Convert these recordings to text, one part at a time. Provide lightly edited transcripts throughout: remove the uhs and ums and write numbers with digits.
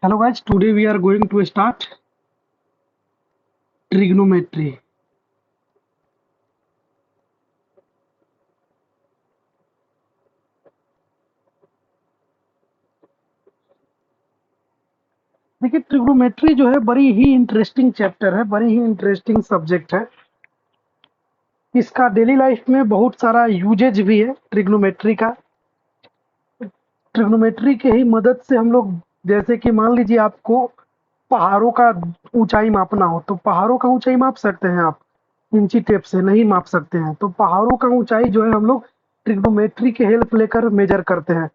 Hello guys, today we are going to start trigonometry. देखिए trigonometry जो है बड़ी ही इंटरेस्टिंग चैप्टर है, बड़ी ही इंटरेस्टिंग सब्जेक्ट है। इसका डेली लाइफ में बहुत सारा यूजेज भी है ट्रिग्नोमेट्री का। ट्रिग्नोमेट्री के ही मदद से हम लोग, जैसे कि मान लीजिए आपको पहाड़ों का ऊंचाई मापना हो तो पहाड़ों का ऊंचाई माप सकते हैं आप इंची टेप से, नहीं माप सकते हैं तो पहाड़ों का ऊंचाई जो है हम लोग ट्रिग्नोमेट्री के हेल्प लेकर मेजर करते हैं।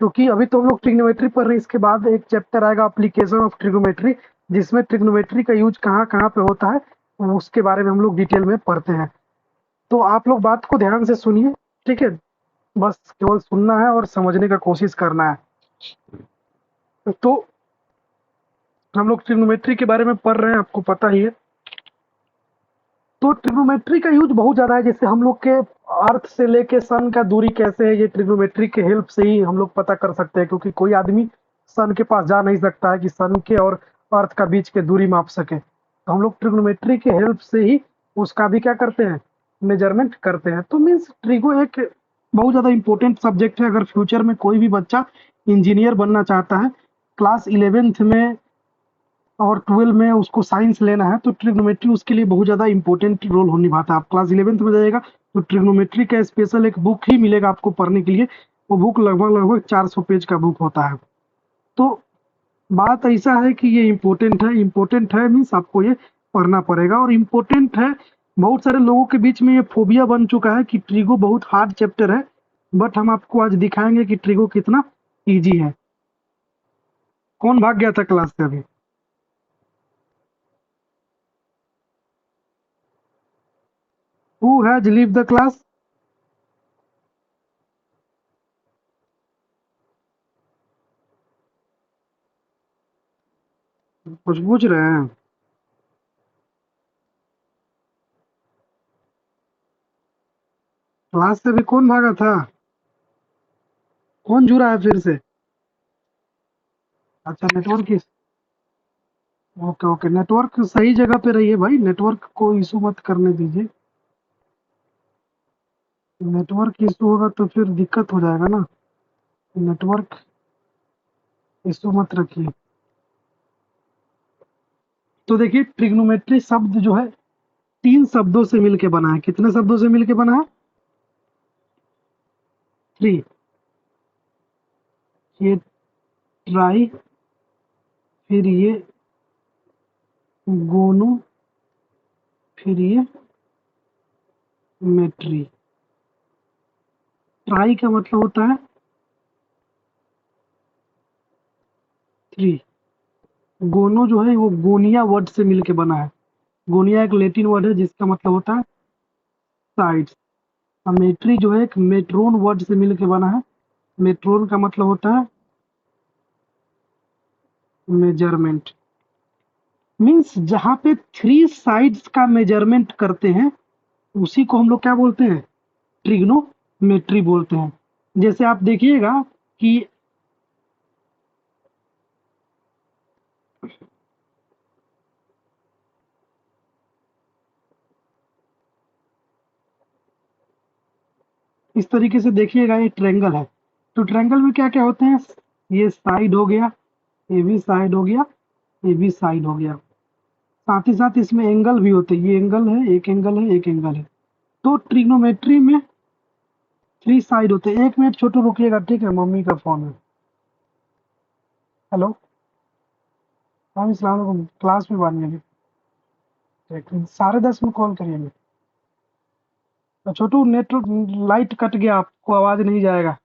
क्योंकि अभी तो हम लोग ट्रिग्नोमेट्री पढ़ रहे हैं, इसके बाद एक चैप्टर आएगा एप्लीकेशन ऑफ ट्रिग्नोमेट्री, जिसमें ट्रिग्नोमेट्री का यूज कहाँ कहाँ पे होता है उसके बारे में हम लोग डिटेल में पढ़ते हैं। तो आप लोग बात को ध्यान से सुनिए, ठीक है? बस केवल सुनना है और समझने का कोशिश करना है। तो हम लोग ट्रिग्नोमेट्री के बारे में पढ़ रहे हैं, आपको पता ही है। तो ट्रिग्नोमेट्री का यूज बहुत ज़्यादा है, जैसे हम लोग के अर्थ से लेके सन का दूरी कैसे है, ये ट्रिग्नोमेट्री के हेल्प से ही हम लोग पता कर सकते हैं। क्योंकि कोई आदमी सन के पास जा नहीं सकता है कि सन के और अर्थ का बीच के दूरी माप सके, तो हम लोग ट्रिग्नोमेट्री के हेल्प से ही उसका भी क्या करते हैं, मेजरमेंट करते हैं। तो मीन्स ट्रिगो एक बहुत ज़्यादा इंपॉर्टेंट सब्जेक्ट है। अगर फ्यूचर में कोई भी बच्चा इंजीनियर बनना चाहता है, क्लास 11th में और 12 में उसको साइंस लेना है, तो ट्रिग्नोमेट्री उसके लिए बहुत ज़्यादा इंपॉर्टेंट रोल हो निभाता है। आप क्लास 11th में जाइएगा तो ट्रिग्नोमेट्री का स्पेशल एक बुक ही मिलेगा आपको पढ़ने के लिए। वो बुक लगभग लगभग 400 पेज का बुक होता है। तो बात ऐसा है कि ये इम्पोर्टेंट है मीन्स आपको ये पढ़ना पड़ेगा और इम्पोर्टेंट है। बहुत सारे लोगों के बीच में ये फोबिया बन चुका है कि ट्रिगो बहुत हार्ड चैप्टर है, बट हम आपको आज दिखाएंगे कि ट्रिगो कितना ईजी है। कौन भाग गया था क्लास से अभी? Who has leave the class? कुछ पूछ रहे हैं? क्लास से भी कौन भागा था? कौन जुड़ा है फिर से? अच्छा, नेटवर्क की। ओके ओके, नेटवर्क सही जगह पे रहिए भाई, नेटवर्क को इशू मत करने दीजिए। नेटवर्क इशू होगा तो फिर दिक्कत हो जाएगा ना। नेटवर्क इशू मत रखिए। तो देखिए ट्रिग्नोमेट्री शब्द जो है 3 शब्दों से मिलके बना है। कितने शब्दों से मिलके बना है? 3। ये ट्राई, फिर ये गोनो, फिर ये मेट्री। ट्राई का मतलब होता है 3। गोनो जो है वो गोनिया वर्ड से मिलके बना है। गोनिया एक लैटिन वर्ड है जिसका मतलब होता है साइड्स। मेट्री जो है एक मेट्रोन वर्ड से मिलके बना है। मेट्रोन का मतलब होता है मेजरमेंट। मीन्स जहाँ पे 3 साइड्स का मेजरमेंट करते हैं उसी को हम लोग क्या बोलते हैं, ट्रिग्नोमेट्री बोलते हैं। जैसे आप देखिएगा कि इस तरीके से देखिएगा, ये ट्रायंगल है। तो ट्रायंगल में क्या क्या होते हैं, ये साइड हो गया, ये भी साइड हो गया, ये भी साइड हो गया। साथ ही साथ इसमें एंगल भी होते हैं, ये एंगल है, एक एंगल है, एक एंगल है। तो ट्रिग्नोमेट्री में 3 साइड होते हैं। 1 मिनट छोटू रुकिएगा, ठीक है? मम्मी का फोन है। हेलो। हाँ, अस्सलाम वालेकुम, क्लास में बात नहीं। ठीक, 10:30 में कॉल करिएगा। तो छोटू नेट लाइट कट गया, आपको आवाज नहीं जाएगा।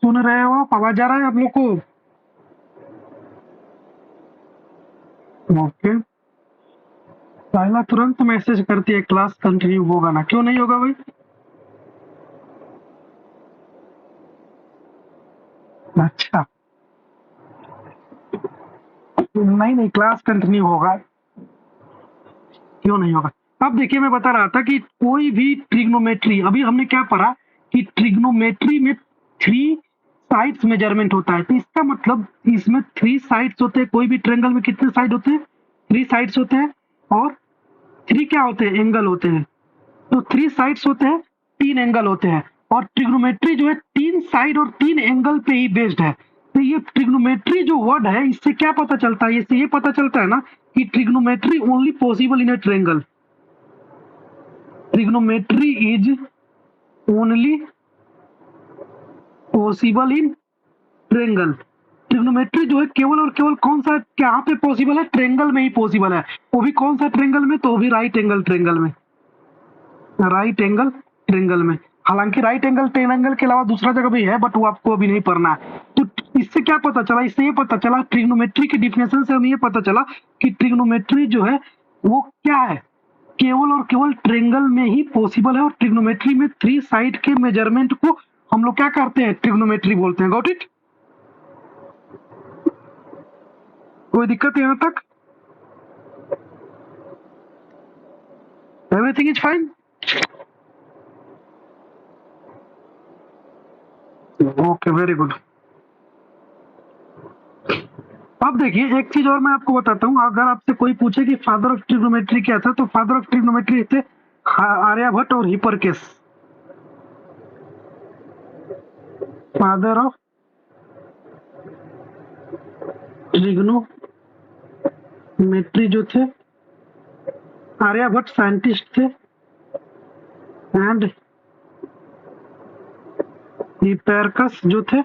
सुन रहे हो आप? आवाज जा रहा है आप लोग को? ओके। साहिला तुरंत मैसेज करती है क्लास कंटिन्यू होगा ना, क्यों नहीं होगा भाई? अच्छा, नहीं नहीं, क्लास कंटिन्यू होगा। क्यों नहीं होगा? अब देखिए मैं बता रहा था कि कोई भी ट्रिग्नोमेट्री, अभी हमने क्या पढ़ा कि ट्रिग्नोमेट्री में 3 साइड्स मेजरमेंट होता है। तो इसका मतलब इसमें 3 साइड्स होते हैं। कोई भी ट्रायंगल में कितने साइड होते हैं? 3 साइड्स होते हैं। और 3 क्या होते हैं? एंगल होते हैं। तो 3 साइड्स होते हैं, 3 एंगल होते हैं। और ट्रिग्नोमेट्री जो है 3 साइड और 3 एंगल पे ही बेस्ड है। तो ये ट्रिग्नोमेट्री जो वर्ड है, इससे क्या पता चलता है? इससे ये पता चलता है ना कि trigonometry only possible in a triangle. Trigonometry is only possible in triangle. Trigonometry जो है केवल और केवल कौन सा कहाँ पे पॉसिबल है? ट्रायंगल में ही पॉसिबल है। वो भी कौन सा ट्रायंगल में? तो वो भी राइट एंगल ट्रायंगल में। राइट एंगल ट्रायंगल में। हालांकि राइट एंगल ट्रायंगल के अलावा दूसरा जगह भी है, बट वो आपको अभी नहीं पढ़ना है। तो इससे क्या पता चला? इससे ये पता चला, ट्रिग्नोमेट्री की डिफिनेशन से हमें ये पता चला कि ट्रिग्नोमेट्री जो है वो क्या है? केवल और केवल ट्रायंगल में ही पॉसिबल है। और ट्रिग्नोमेट्री में 3 साइड के मेजरमेंट को हम लोग क्या करते हैं? ट्रिग्नोमेट्री बोलते हैं। Got it? कोई दिक्कत है यहाँ तक? Everything is fine? Okay, very good. अब देखिए एक चीज और मैं आपको बताता हूँ। अगर आपसे कोई पूछे कि फादर ऑफ ट्रिग्नोमेट्री क्या था, तो फादर ऑफ ट्रिग्नोमेट्री थे आर्यभट्ट और हिपरकेस। फादर ऑफ ट्रिग्नोमेट्री जो थे आर्यभट्ट साइंटिस्ट थे, एंड हिपरकस जो थे,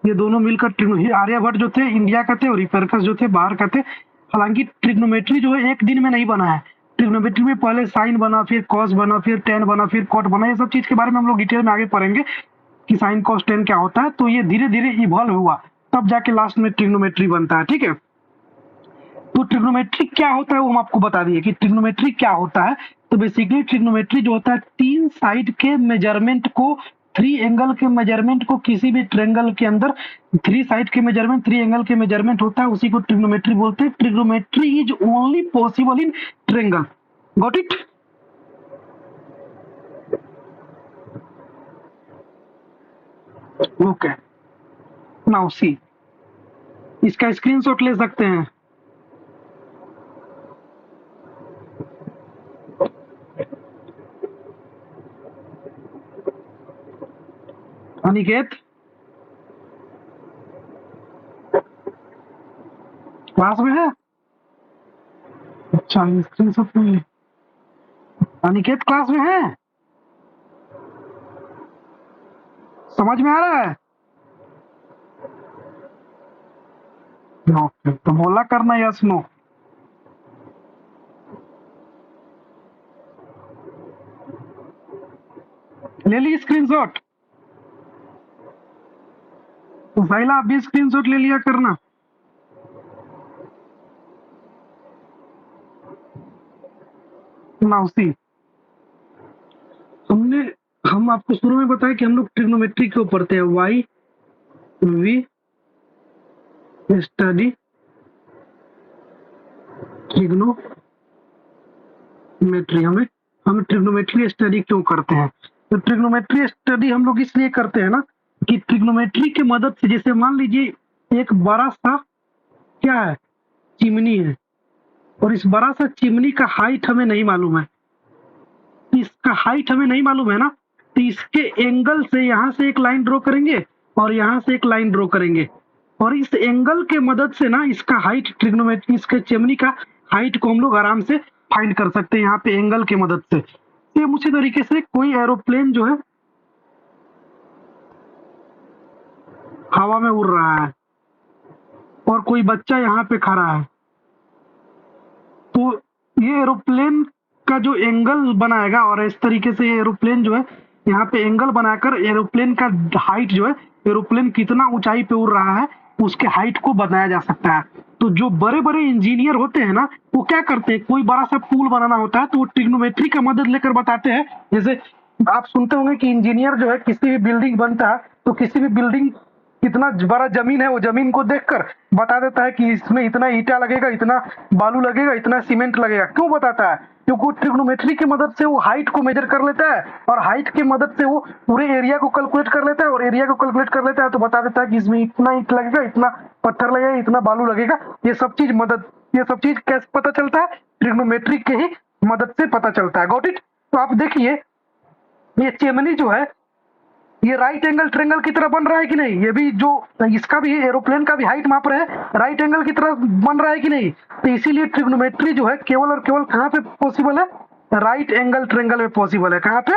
ये दोनों मिलकर आर्यभट्ट जो थे इंडिया का थे और हिपरकस जो थे बाहर का थे। हालांकि ट्रिग्नोमेट्री जो है एक दिन में नहीं बना है। ट्रिग्नोमेट्री में पहले साइन बना, फिर कॉस बना, फिर टेन बना, फिर कॉट बना। ये सब चीज के बारे में हम लोग डिटेल में आगे पढ़ेंगे कि साइन कॉस टेन क्या होता है। तो ये धीरे धीरे इवॉल्व हुआ, तब जाके लास्ट में ट्रिग्नोमेट्री बनता है। ठीक है, तो ट्रिग्नोमेट्री क्या होता है वो हम आपको बता दिए कि ट्रिग्नोमेट्री क्या होता है। तो बेसिकली ट्रिग्नोमेट्री जो होता है 3 साइड के मेजरमेंट को, 3 एंगल के मेजरमेंट को किसी भी ट्रायंगल के अंदर 3 साइड के मेजरमेंट, 3 एंगल के मेजरमेंट होता है, उसी को ट्रिग्नोमेट्री बोलते हैं। Trigonometry is only possible in triangle. Got it? Okay, now see, इसका स्क्रीनशॉट ले सकते हैं। अनिकेत क्लास में है? अच्छा, स्क्रीनशॉट नहीं है। अनिकेत क्लास में है? समझ में आ रहा है? ओके, तो बोला करना यस नो। ले ली स्क्रीनशॉट? तो साइला आप भी स्क्रीनशॉट ले लिया करना। नाउ सी, हम आपको शुरू में बताया कि हम लोग ट्रिग्नोमेट्री क्यों पढ़ते हैं। वाई वी स्टडी ट्रिग्नोमेट्री, हम ट्रिग्नोमेट्री स्टडी क्यों करते हैं? तो ट्रिग्नोमेट्री स्टडी हम लोग इसलिए करते हैं ना कि ट्रिग्नोमेट्री की मदद से, जैसे मान लीजिए एक बड़ा सा क्या है? चिमनी है, और इस बड़ा सा चिमनी का हाइट हमें नहीं मालूम है। इसका हाइट हमें नहीं मालूम है ना, तो इसके एंगल से यहाँ से एक लाइन ड्रॉ करेंगे और यहाँ से एक लाइन ड्रॉ करेंगे, और इस एंगल के मदद से ना इसका हाइट, ट्रिग्नोमेट्री इसके चिमनी का हाइट को हम लोग आराम से फाइंड कर सकते हैं यहाँ पे एंगल की मदद से। सेम उसी तरीके से कोई एरोप्लेन जो है हवा में उड़ रहा है और कोई बच्चा यहाँ पे खड़ा है, तो ये एरोप्लेन का जो एंगल बनाएगा, और इस तरीके से ये एरोप्लेन जो है यहाँ पे एंगल बनाकर एरोप्लेन का हाइट जो है, एरोप्लेन कितना ऊंचाई पे उड़ रहा है उसके हाइट को बनाया जा सकता है। तो जो बड़े बड़े इंजीनियर होते हैं ना, वो क्या करते हैं, कोई बड़ा सा पुल बनाना होता है तो वो ट्रिग्नोमेट्री का मदद लेकर बताते हैं। जैसे आप सुनते होंगे कि इंजीनियर जो है किसी भी बिल्डिंग बनता है तो किसी भी बिल्डिंग कितना बड़ा जमीन है, वो जमीन को देखकर बता देता है कि इसमें इतना ईटा लगेगा, इतना बालू लगेगा, इतना सीमेंट लगेगा। क्यों बताता है? क्योंकि वो ट्रिग्नोमेट्री की मदद से वो हाइट को मेजर कर लेता है, और हाइट की मदद से वो पूरे एरिया को कैलकुलेट कर लेता है, और एरिया को कैलकुलेट कर लेता है तो बता देता है कि इसमें इतना ईट लगेगा, इतना पत्थर लगेगा, इतना बालू लगेगा। ये सब चीज कैसे पता चलता है? ट्रिग्नोमेट्री के ही मदद से पता चलता है। Got it? तो आप देखिए, ये चिमनी जो है, ये राइट एंगल ट्रेंगल की तरह बन रहा है कि नहीं? ये भी जो इसका भी एरोप्लेन का भी हाइट माप रहे हैं, राइट एंगल की तरह बन रहा है कि नहीं? तो इसीलिए ट्रिग्नोमेट्री जो है केवल और केवल कहाँ पे पॉसिबल है? राइट एंगल ट्रेंगल में पॉसिबल है। कहाँ पे?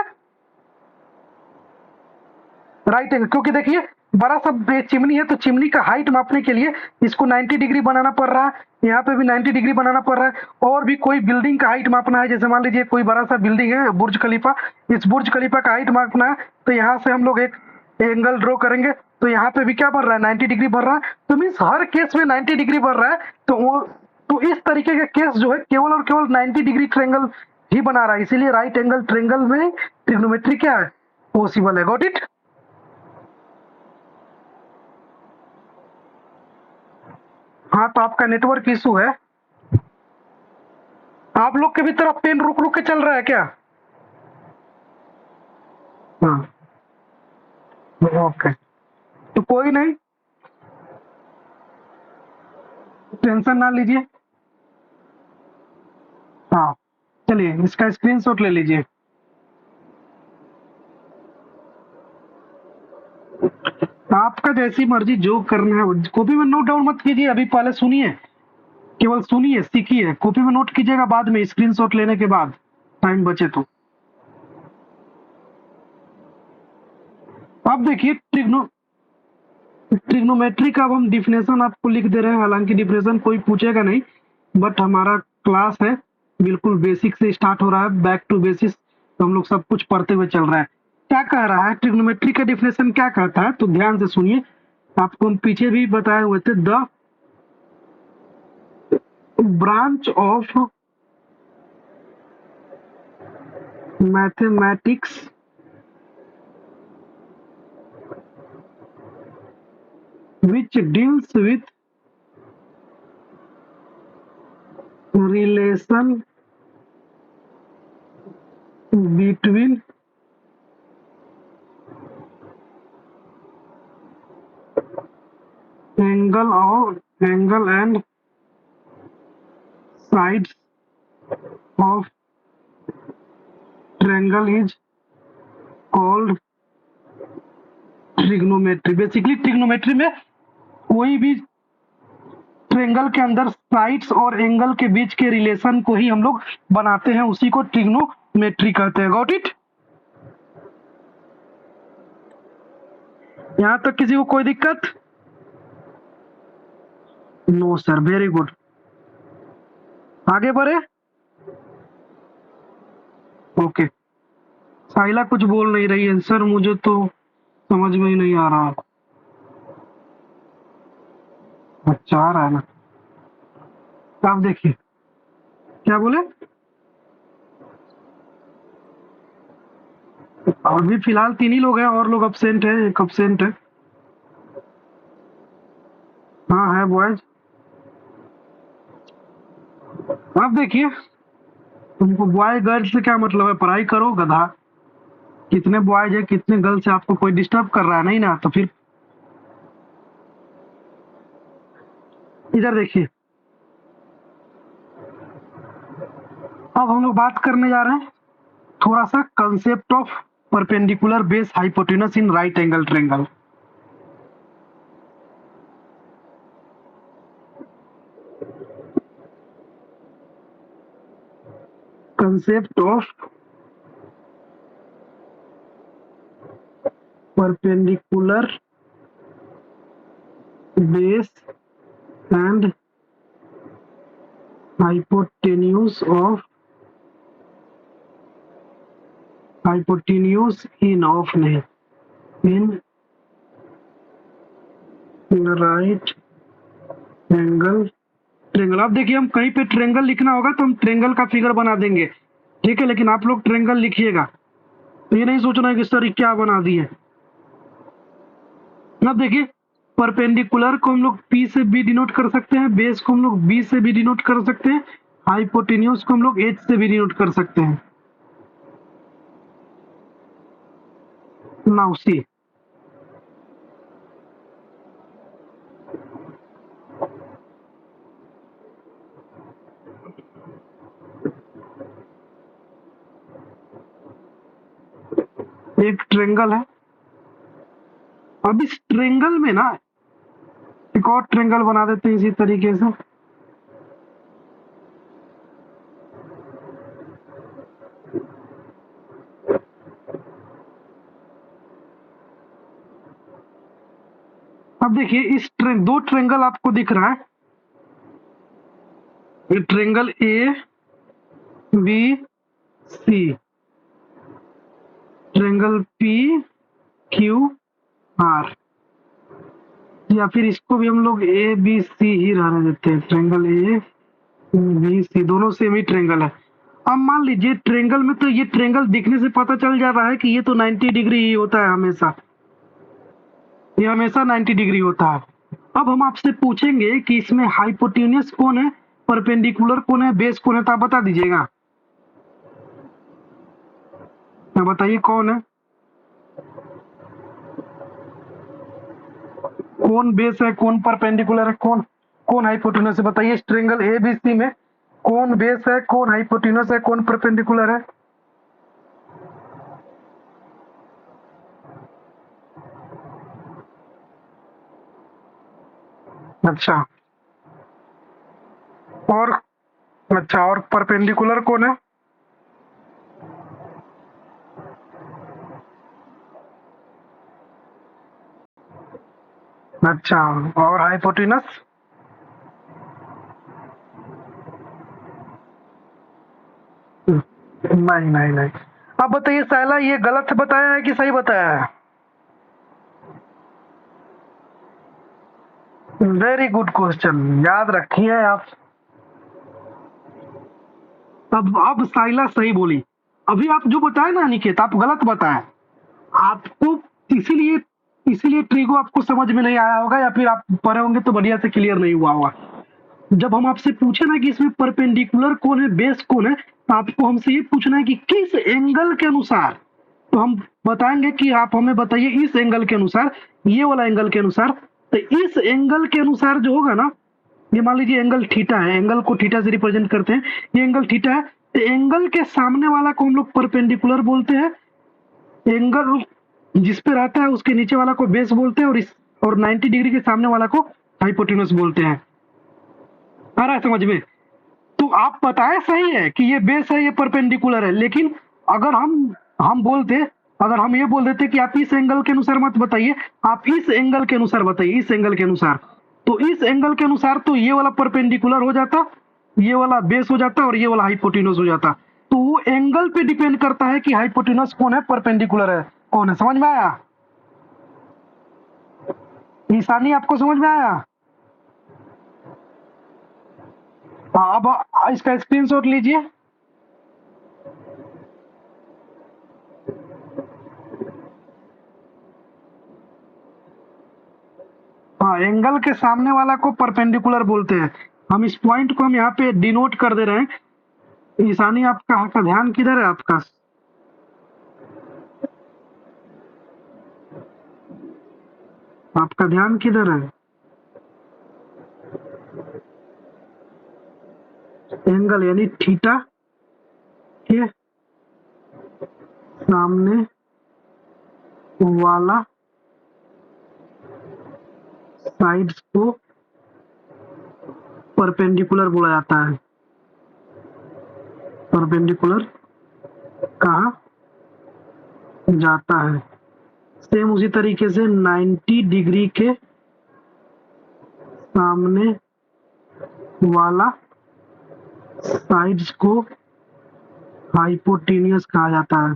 Right angle. क्योंकि देखिए, बड़ा सा चिमनी है, तो चिमनी का हाइट मापने के लिए इसको 90 डिग्री बनाना पड़ रहा है, यहाँ पे भी 90 डिग्री बनाना पड़ रहा है। और भी कोई बिल्डिंग का हाइट मापना है, जैसे मान लीजिए कोई बड़ा सा बिल्डिंग है, बुर्ज खलीफा, इस बुर्ज खलीफा का हाइट मापना है, तो यहाँ से हम लोग एक एंगल ड्रॉ करेंगे, तो यहाँ पे भी क्या बढ़ रहा है? 90 डिग्री बढ़ रहा है। तो मीन्स हर केस में 90 डिग्री बढ़ रहा है। तो इस तरीके का केस जो है केवल और केवल 90 डिग्री ट्रेंगल ही बना रहा है, इसीलिए राइट एंगल ट्रेंगल में ट्रिग्नोमेट्री क्या है? पॉसिबल है। Got it? हाँ, तो आपका नेटवर्क इशू है। आप लोग के भी तरफ पेन रुक रुक के चल रहा है क्या? हाँ, ओके। तो कोई नहीं, टेंशन ना लीजिए। हाँ, चलिए इसका स्क्रीनशॉट ले लीजिए। आपका जैसी मर्जी, जो करना है कॉपी में नोट डाउन मत कीजिए, अभी पहले सुनिए, केवल सुनिए, सीखिए। कॉपी में नोट कीजिएगा बाद में, स्क्रीनशॉट लेने के बाद, टाइम बचे तो। अब देखिए, ट्रिग्नोमेट्री का अब हम डिफिनेशन आपको लिख दे रहे हैं, हालांकि डिफिनेशन कोई पूछेगा नहीं, बट हमारा क्लास है, बिल्कुल बेसिक से स्टार्ट हो रहा है, बैक टू बेसिस, तो हम लोग सब कुछ पढ़ते हुए चल रहा है। क्या कह रहा है ट्रिग्नोमेट्री का डिफिनेशन? क्या कहता है, तो ध्यान से सुनिए। आपको हम पीछे भी बताए हुए थे, the branch of mathematics which deals with relation between angle and sides of triangle is called trigonometry. Basically trigonometry में कोई भी ट्रायंगल के अंदर साइड्स और एंगल के बीच के रिलेशन को ही हम लोग बनाते हैं, उसी को ट्रिग्नोमेट्री कहते हैं। Got it? यहां तक किसी को कोई दिक्कत? No sir, very good. आगे बढ़े। ओके, साहिला कुछ बोल नहीं रही है सर, मुझे तो समझ में ही नहीं आ रहा। अच्छा आ रहा है ना? आप देखिए क्या बोले। अभी फिलहाल 3 ही लोग हैं, और लोग अब्सेंट है, एक अब्सेंट है। हाँ है बॉयज। आप देखिए, तुमको बॉय गर्ल से क्या मतलब है? पढ़ाई करो गधा। कितने बॉयज है, कितने गर्ल्स से आपको कोई डिस्टर्ब कर रहा है? नहीं ना, तो फिर इधर देखिए। अब हम लोग बात करने जा रहे हैं थोड़ा सा concept of perpendicular base hypotenuse in right angle triangle. Concept of perpendicular base and hypotenuse in of नहीं, in राइट एंगल ट्रायंगल। अब देखिए, हम कहीं पे ट्रायंगल लिखना होगा तो हम ट्रायंगल का फिगर बना देंगे, ठीक है, लेकिन आप लोग ट्रायंगल लिखिएगा, तो ये नहीं सोचना है कि सर क्या बना दिए। अब देखिए, परपेंडिकुलर को हम लोग P से भी डिनोट कर सकते हैं, बेस को हम लोग B से भी डिनोट कर सकते हैं, हाइपोटेन्यूज को हम लोग H से भी डिनोट कर सकते हैं। नाउ सी, एक ट्रेंगल है। अब इस ट्रेंगल में ना एक और ट्रेंगल बना देते हैं इसी तरीके से। अब देखिए इस दो ट्रेंगल आपको दिख रहा है, ये triangle A B C, triangle P Q R, या फिर इसको भी हम लोग ए बी सी ही रहने देते हैं। ट्रेंगल ए बी सी दोनों सेम ही ट्रेंगल है। अब मान लीजिए ट्रेंगल में तो ये ट्रेंगल दिखने से पता चल जा रहा है कि ये तो 90 डिग्री ही होता है हमेशा, ये हमेशा 90 डिग्री होता है। अब हम आपसे पूछेंगे कि इसमें हाइपोटेन्यूज कौन है, परपेंडिकुलर कौन है, बेस कौन है, तो आप बता दीजिएगा। बताइए कौन है, कौन बेस है, कौन परपेंडिकुलर है, कौन कौन हाइपोटेन्यूज है। बताइए इस ट्रेंगल ए बी सी में कौन बेस है, कौन हाइपोटेन्यूज है, कौन परपेंडिकुलर है। अच्छा, और अच्छा, और परपेंडिकुलर कौन है। अच्छा, और हाइपोटेनस। नहीं नहीं नहीं। अब बताइए साला ये गलत बताया है कि सही बताया है। वेरी गुड क्वेश्चन, याद रखिए आप। अब साइला सही बोली। अभी आप जो बताए ना निकेत, आप गलत बताए। आपको इसीलिए इसीलिए ट्रिगो आपको समझ में नहीं आया होगा, या फिर आप पढ़े होंगे तो बढ़िया से क्लियर नहीं हुआ होगा। जब हम आपसे पूछे ना कि इसमें परपेंडिकुलर कौन है, बेस कौन है, तो आपको हमसे ये पूछना है कि किस एंगल के अनुसार। तो हम बताएंगे कि आप हमें बताइए इस एंगल के अनुसार, ये वाला एंगल के अनुसार। तो इस एंगल के अनुसार जो होगा ना, ये मान लीजिए एंगल थीटा है, एंगल को थीटा से रिप्रेजेंट करते हैं, ये एंगल थीटा है, तो एंगल के सामने वाला को हम लोग परपेंडिकुलर बोलते हैं, एंगल जिस पे रहता है उसके नीचे वाला को बेस बोलते हैं, और 90 डिग्री के सामने वाला को हाइपोटेन्यूज बोलते हैं। आ रहा है समझ में। तो आप बताए सही है कि ये बेस है, ये परपेंडिकुलर है, लेकिन अगर हम बोलते, अगर हम ये बोल देते कि आप इस एंगल के अनुसार मत बताइए, आप इस एंगल के अनुसार बताइए, इस एंगल के अनुसार, तो इस एंगल के अनुसार तो ये वाला परपेंडिकुलर हो जाता, ये वाला बेस हो जाता, और ये वाला हाइपोटेन्यूज हो जाता। तो वो एंगल पे डिपेंड करता है कि हाइपोटेन्यूज कौन है, परपेंडिकुलर है कौन है। समझ में आया, निशानी आपको समझ में आया। हाँ, अब इसका स्क्रीनशॉट लीजिए। हाँ, एंगल के सामने वाला को परपेंडिकुलर बोलते हैं। हम इस पॉइंट को हम यहाँ पे डिनोट कर दे रहे हैं। ईशानी आपका ध्यान किधर है आपका। आपका ध्यान किधर है। एंगल यानी थीटा के सामने वाला साइड्स को परपेंडिकुलर बोला जाता है। परपेंडिकुलर कहा जाता है। सेम उसी तरीके से 90 डिग्री के सामने वाला साइड्स को हाइपोटेन्यूज कहा जाता है।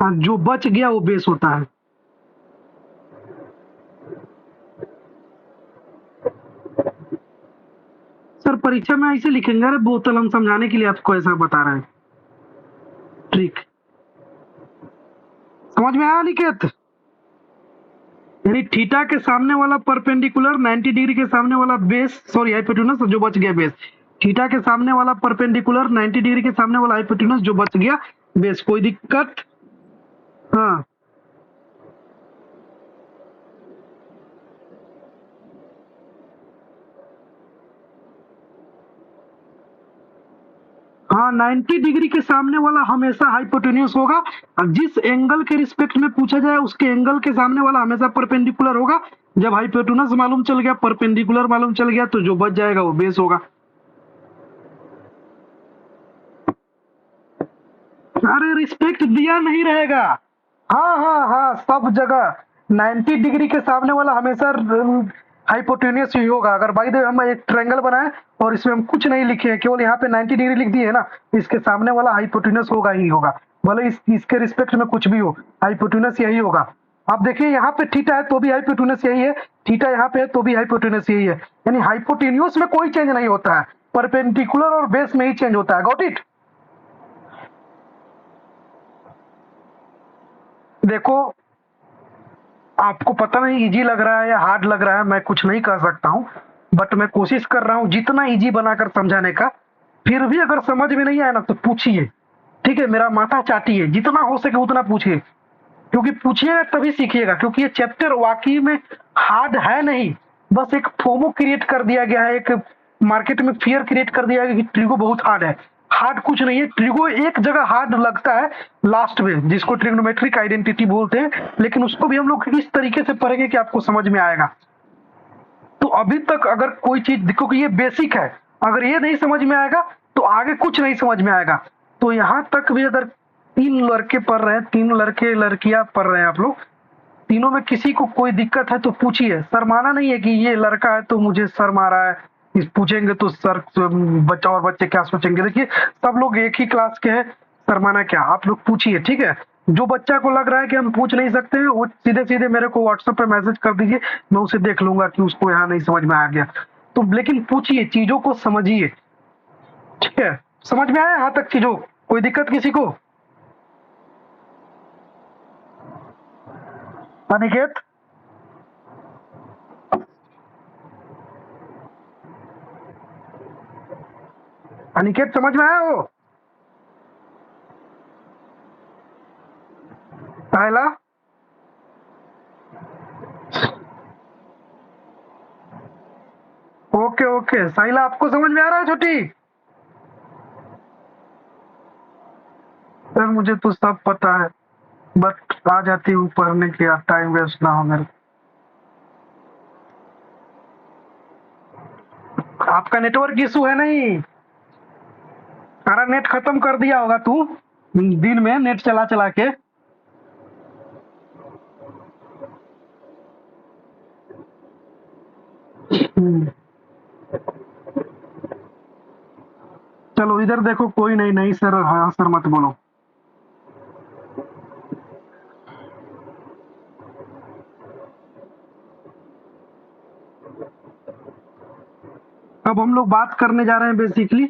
और जो बच गया वो बेस होता है। सर परीक्षा में ऐसे लिखेंगे, अरे बोतल, हम समझाने के लिए आपको ऐसा बता रहे हैं ट्रिक। समझ में आया अनिकेत? यानी थीटा के सामने वाला परपेंडिकुलर 90 डिग्री के सामने वाला बेस, सॉरी हाइपोटेन्यूज जो बच गया बेस, थीटा के सामने वाला परपेंडिकुलर 90 डिग्री के सामने वाला हाइपोटेन्यूज जो बच गया बेस। कोई दिक्कत? हाँ हाँ, 90 डिग्री के सामने वाला हमेशा हाइपोटेन्यूज होगा, और जिस एंगल के रिस्पेक्ट में पूछा जाए उसके एंगल के सामने वाला हमेशा परपेंडिकुलर होगा। जब हाइपोटेन्यूज मालूम चल गया, परपेंडिकुलर मालूम चल गया, तो जो बच जाएगा वो बेस होगा। अरे रिस्पेक्ट दिया नहीं रहेगा। हाँ हाँ हाँ, सब जगह 90 डिग्री के सामने वाला हमेशा हाइपोटेन्यूस ही होगा। अगर बाई द वे हम एक ट्रायंगल बनाए और इसमें हम कुछ नहीं लिखे हैं, केवल यहाँ पे 90 डिग्री लिख दिए है ना, इसके सामने वाला हाइपोटेन्यूस होगा ही होगा, भले इसके रिस्पेक्ट में कुछ भी हो, हाइपोटेन्यूस यही होगा। आप देखिए यहाँ पे थीटा है तो भी हाइपोटेन्यूस यही है, थीटा यहाँ पे है तो भी हाइपोटेन्यूस यही है, यानी हाइपोटेन्यूस में कोई चेंज नहीं होता है, परपेंडिकुलर और बेस में ही चेंज होता है। Got it? देखो, आपको पता नहीं इजी लग रहा है या हार्ड लग रहा है, मैं कुछ नहीं कर सकता हूँ, बट मैं कोशिश कर रहा हूँ जितना इजी बनाकर समझाने का। फिर भी अगर समझ में नहीं आया ना तो पूछिए, ठीक है, मेरा माथा चाटिए, जितना हो सके उतना पूछिए, क्योंकि पूछिएगा तभी सीखिएगा। क्योंकि ये चैप्टर वाकई में हार्ड है नहीं, बस एक फोमो क्रिएट कर दिया गया है, एक मार्केट में फियर क्रिएट कर दिया गया कि ट्रिगो बहुत हार्ड है। हार्ड कुछ नहीं है, ट्रिगो एक जगह हार्ड लगता है लास्ट में, जिसको ट्रिग्नोमेट्रिक आइडेंटिटी बोलते हैं, लेकिन उसको भी हम लोग इस तरीके से पढ़ेंगे कि आपको समझ में आएगा। तो अभी तक अगर कोई चीज देखो कि ये बेसिक है, अगर ये नहीं समझ में आएगा तो आगे कुछ नहीं समझ में आएगा। तो यहाँ तक भी अगर 3 लड़के पढ़ रहे हैं, 3 लड़के लड़कियां पढ़ रहे हैं, आप लोग तीनों में किसी को कोई दिक्कत है तो पूछिए। शर्माना नहीं है कि ये लड़का है तो मुझे शर्म आ रहा है, इस पूछेंगे तो सर बच्चा और बच्चे क्या सोचेंगे। देखिए सब लोग एक ही क्लास के हैं, शर्माना क्या, आप लोग पूछिए, ठीक है। जो बच्चा को लग रहा है कि हम पूछ नहीं सकते हैं, वो सीधे सीधे मेरे को व्हाट्सएप पे मैसेज कर दीजिए, मैं उसे देख लूंगा कि उसको यहाँ नहीं समझ में आ गया। तो लेकिन पूछिए, चीजों को समझिए, ठीक है। समझ में आया यहाँ तक चीजों? कोई दिक्कत किसी को? अनिकेत, अनिकेत समझ में आया वो पहला? ओके ओके, साहिला आपको समझ में आ रहा है छोटी? सर मुझे तो सब पता है, बट आ जाती हूँ पढ़ने के, यार टाइम वेस्ट ना हो मेरा। आपका नेटवर्क इशू है नहीं? सारा नेट खत्म कर दिया होगा तू दिन में नेट चला चला के। हम्म, चलो इधर देखो, कोई नहीं, नहीं सर, हाँ सर मत बोलो। अब हम लोग बात करने जा रहे हैं बेसिकली,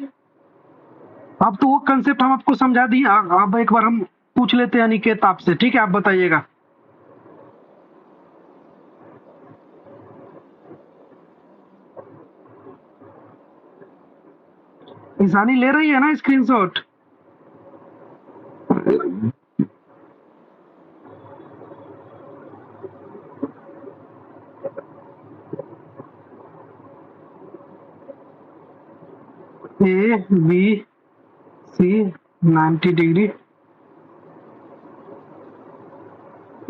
अब तो वो कंसेप्ट हम आपको समझा दिए, अब एक बार हम पूछ लेते हैं अनिकेत आपसे, ठीक है, आप बताइएगा। ईशानी ले रही है ना screenshot? A B C 90 degree,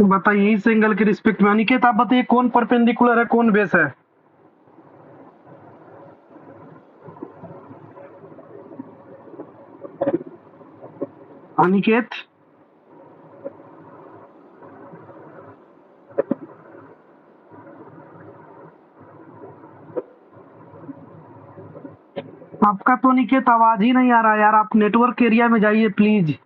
बताइए इस एंगल के रिस्पेक्ट में। अनिकेत आप बताइए कौन परपेंडिकुलर है कौन बेस है? अनिकेत, आपका तो अनिकेत आवाज ही नहीं आ रहा यार, आप नेटवर्क एरिया में जाइए प्लीज।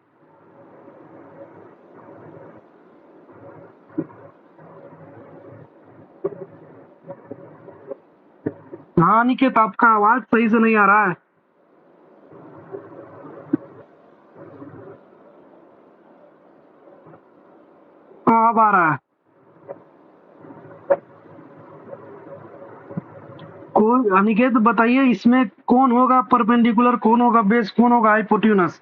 हाँ अनिकेत, आपका आवाज सही से नहीं आ रहा है। जवाब आ रहा है। कोई अनिकेत बताइए, इसमें कौन होगा परपेंडिकुलर, कौन होगा बेस, कौन होगा हाइपोटेन्यूज?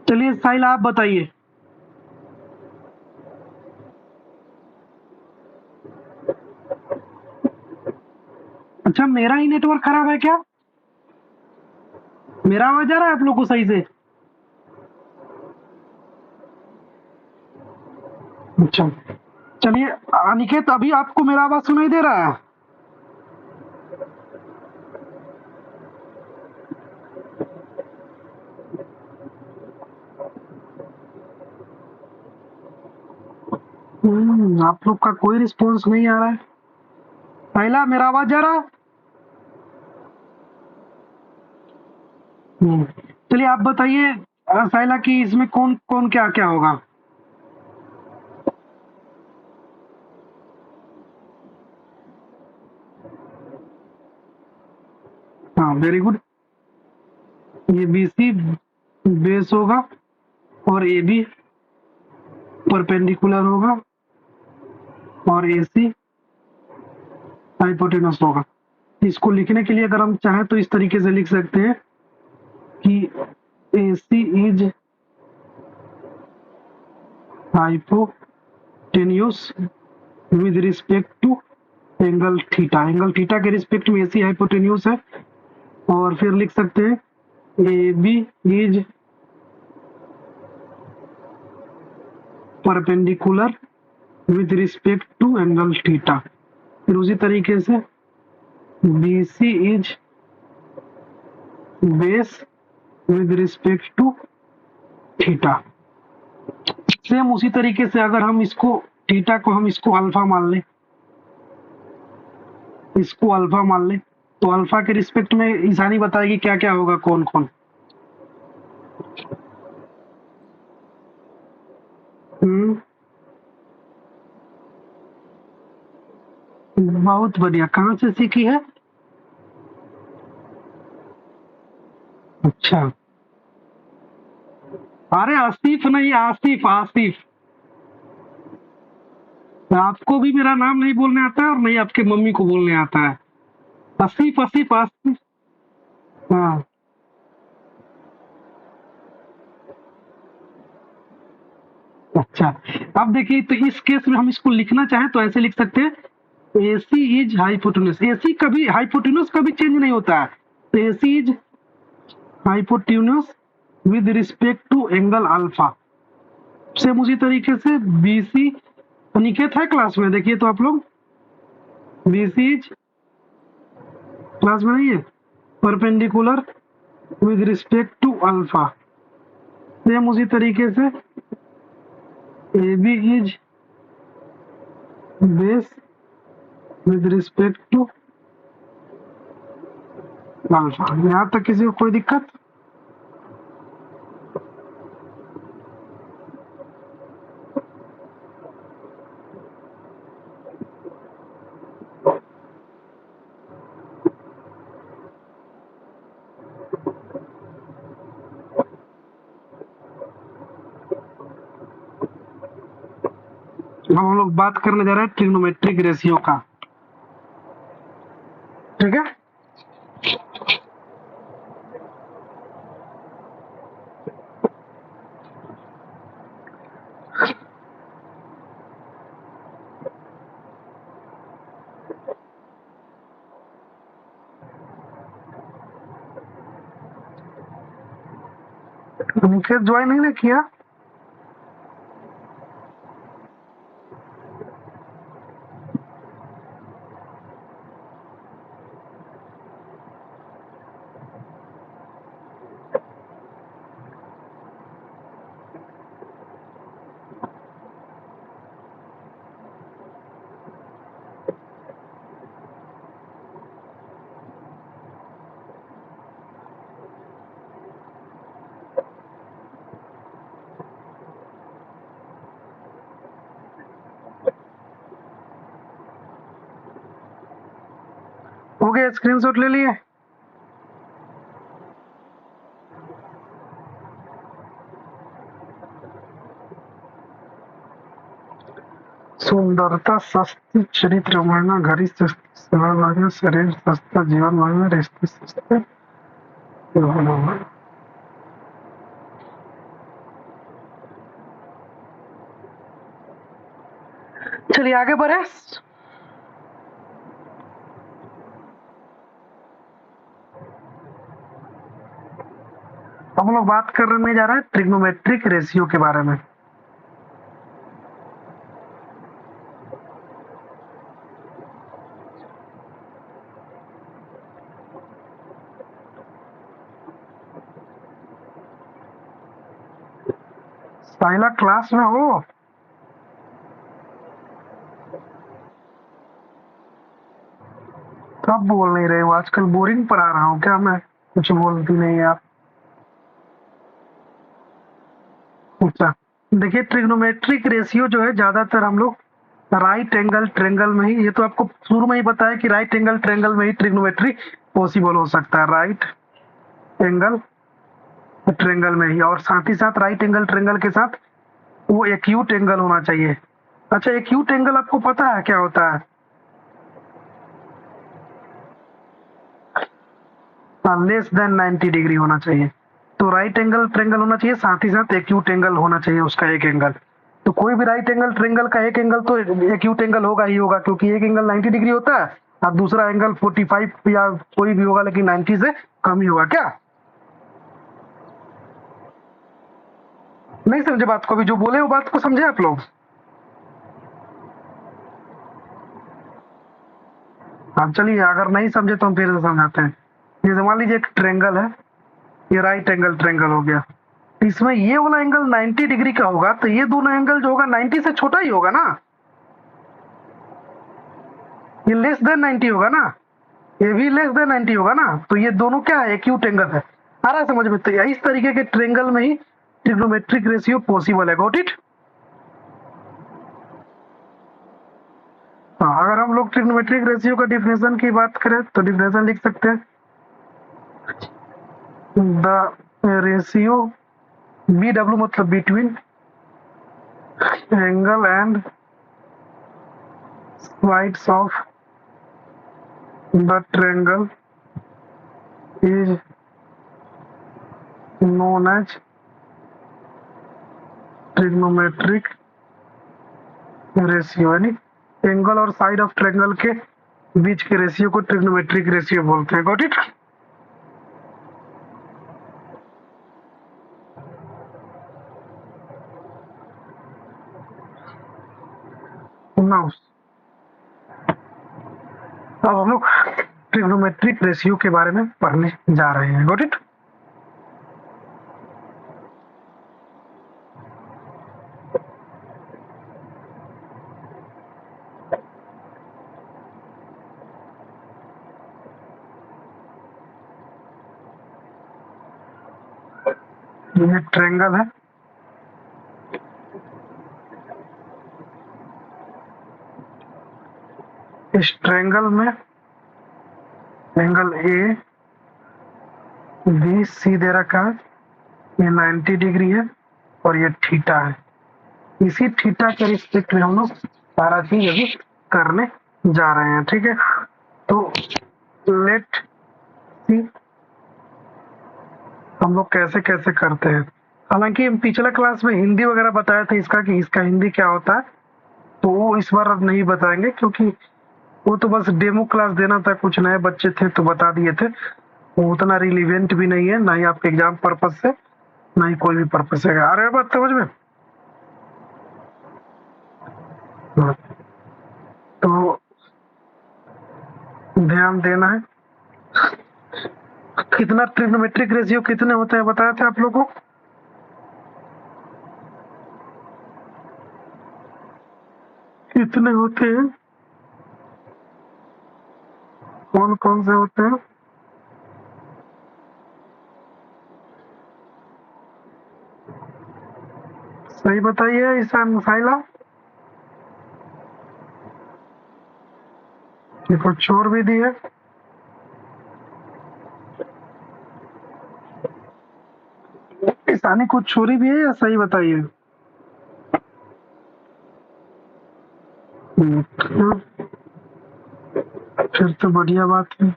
चलिए साहिला आप बताइए। अच्छा, मेरा ही नेटवर्क खराब है क्या? मेरा आवाज आ रहा है आप लोग को सही से? अच्छा, चलिए अनिकेत, अभी आपको मेरा आवाज सुनाई दे रहा है? आप लोग का कोई रिस्पॉन्स नहीं आ रहा है। साहिला, मेरा आवाज आ रहा है? चलिए आप बताइए साहिला कि इसमें कौन कौन क्या क्या होगा। हाँ, वेरी गुड। ये बीसी बेस होगा और ए बी परपेंडिकुलर होगा और ए सी हाइपोटेनस होगा। इसको लिखने के लिए अगर हम चाहें तो इस तरीके से लिख सकते हैं कि A C is hypotenuse with respect to angle theta. Angle theta के रिस्पेक्ट में ए सी हाइपोटेन्यूस है। और फिर लिख सकते हैं A B is perpendicular with respect to angle theta. फिर उसी तरीके से B C is base with respect to theta. Same उसी तरीके से अगर हम इसको थीटा को हम इसको अल्फा मान लें, इसको अल्फा मान लें, तो अल्फा के रिस्पेक्ट में ईशानी बताएगी क्या क्या होगा, कौन कौन। बहुत बढ़िया, कहाँ से सीखी है? अच्छा, अरे आसिफ नहीं, आसिफ आसिफ। आपको भी मेरा नाम नहीं बोलने आता है और नहीं आपके मम्मी को बोलने आता है। आसिफ आसिफ आसिफ। हाँ, अच्छा। अब देखिए, तो इस केस में हम इसको लिखना चाहें तो ऐसे लिख सकते हैं एसी इज हाइपोटेन्यूस। एसी कभी हाइपोटेन्यूस कभी चेंज नहीं होता है, तो AC is hypotenuse with respect to angle alpha. Same उसी तरीके से बीसी, अनिकेत है क्लास में? देखिए तो आप लोग, बीसी इज क्लास में नहीं है, perpendicular with respect to alpha. Same उसी तरीके से A B is base with respect to alpha. यहाँ तक किसी को कोई दिक्कत? हम लोग बात करने जा रहे हैं ट्रिग्नोमेट्रिक रेशियो का, ठीक है? मुकेश ज्वाइन नहीं ना किया? हो गया, स्क्रीनशॉट ले लिए? सुंदरता सस्ती, चरित्र महंगा, घड़ी सस्ती, सेवा महंगा, शरीर सस्ता, जीवन महंगा, रिश्ते सस्ते। चलिए आगे बढ़े। हम लोग बात करने जा रहे हैं ट्रिग्नोमेट्रिक रेशियो के बारे में। साइला क्लास में हो? कब बोल नहीं रहे हो? आजकल बोरिंग पढ़ा रहा हूँ क्या मैं? कुछ बोलती नहीं आप। अच्छा, देखिए ट्रिग्नोमेट्रिक रेशियो जो है ज्यादातर हम लोग राइट एंगल ट्रेंगल में ही, ये तो आपको शुरू में ही बताया कि राइट एंगल ट्रेंगल में ही ट्रिग्नोमेट्री पॉसिबल हो सकता है, राइट एंगल ट्रेंगल में ही, और साथ ही साथ राइट एंगल ट्रेंगल के साथ वो एक्यूट एंगल होना चाहिए। अच्छा, एक्यूट एंगल आपको पता है क्या होता है? लेस देन 90 डिग्री होना चाहिए। तो राइट एंगल ट्रेंगल होना चाहिए, साथ ही साथ एक्यूट एंगल होना चाहिए उसका एक एंगल। तो कोई भी राइट एंगल ट्रेंगल का एक एंगल तो एक्यूट एंगल होगा ही होगा, क्योंकि एक एंगल 90 डिग्री होता है और दूसरा एंगल 45 या कोई भी होगा, लेकिन 90 से कम ही होगा। क्या नहीं समझे बात को? भी जो बोले वो बात को समझे आप लोग? हाँ चलिए, अगर नहीं समझे तो हम फिर से समझाते हैं। ये मान लीजिए एक ट्रेंगल है, ये राइट एंगल ट्रेंगल हो गया। इसमें ये वाला एंगल 90 डिग्री का होगा, तो ये दोनों एंगल जो होगा 90 से छोटा ही होगा ना, ये लेस देन 90 होगा ना, ये भी लेस देन 90 होगा ना। तो ये दोनों क्या है? एक्यूट एंगल है। आ रहा है समझ में? तो इस तरीके के ट्रेंगल में ही ट्रिग्नोमेट्रिक रेशियो पॉसिबल है। Got it? हाँ, अगर हम लोग ट्रिग्नोमेट्रिक रेशियो का डिफिनेशन की बात करें तो डिफिनेशन लिख सकते हैं, द रेशियो, बी डब्ल्यू मतलब between angle and sides of the triangle is known as trigonometric ratio, यानी एंगल और साइड ऑफ ट्रायंगल के बीच के रेशियो को ट्रिग्नोमेट्रिक रेशियो बोलते हैं। Got it? नाउ अब हम लोग ट्रिग्नोमेट्रिक रेशियो के बारे में पढ़ने जा रहे हैं। Got it? ये ट्रायंगल है, इस ट्रायंगल में एंगल ए बी सी दे रखा है, ये 90 डिग्री है और ये थीटा है। इसी थीटा के रिस्पेक्ट में हम लोग सारा चीज अभी करने जा रहे हैं। ठीक है, तो लेट सी हम लोग कैसे कैसे करते हैं। हालांकि हम पिछला क्लास में हिंदी वगैरह बताया था इसका, कि इसका हिंदी क्या होता है, तो वो इस बार अब नहीं बताएंगे, क्योंकि वो तो बस डेमो क्लास देना था, कुछ नए बच्चे थे तो बता दिए थे। वो उतना रिलीवेंट भी नहीं है, ना ही आपके एग्जाम पर्पज से, ना ही कोई भी पर्पज से। आ रहे हो बात समझ में? हाँ, तो ध्यान देना है। कितना ट्रिग्नोमेट्रिक रेशियो कितने होते हैं बताए थे आप लोगों को? कितने होते हैं? कौन कौन से होते हैं? सही बताइए ईशान साइला, कि कुछ और भी दी है? ईशानी कुछ छोरी भी है या सही बताइए? हाँ, फिर तो बढ़िया बात है,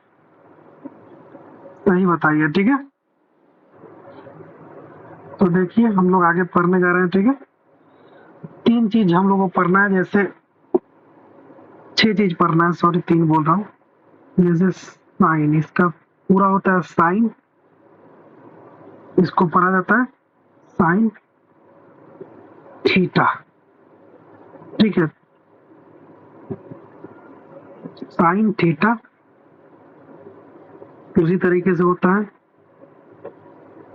सही बताइए। ठीक है, तो देखिए हम लोग आगे पढ़ने जा रहे हैं। ठीक है, 3 चीज हम लोग को पढ़ना है, जैसे 6 चीज पढ़ना है, सॉरी 3 बोल रहा हूँ। जैसे साइन, इसका पूरा होता है साइन, इसको पढ़ा जाता है साइन थीटा। ठीक है, साइन थीटा। उसी तरीके से होता है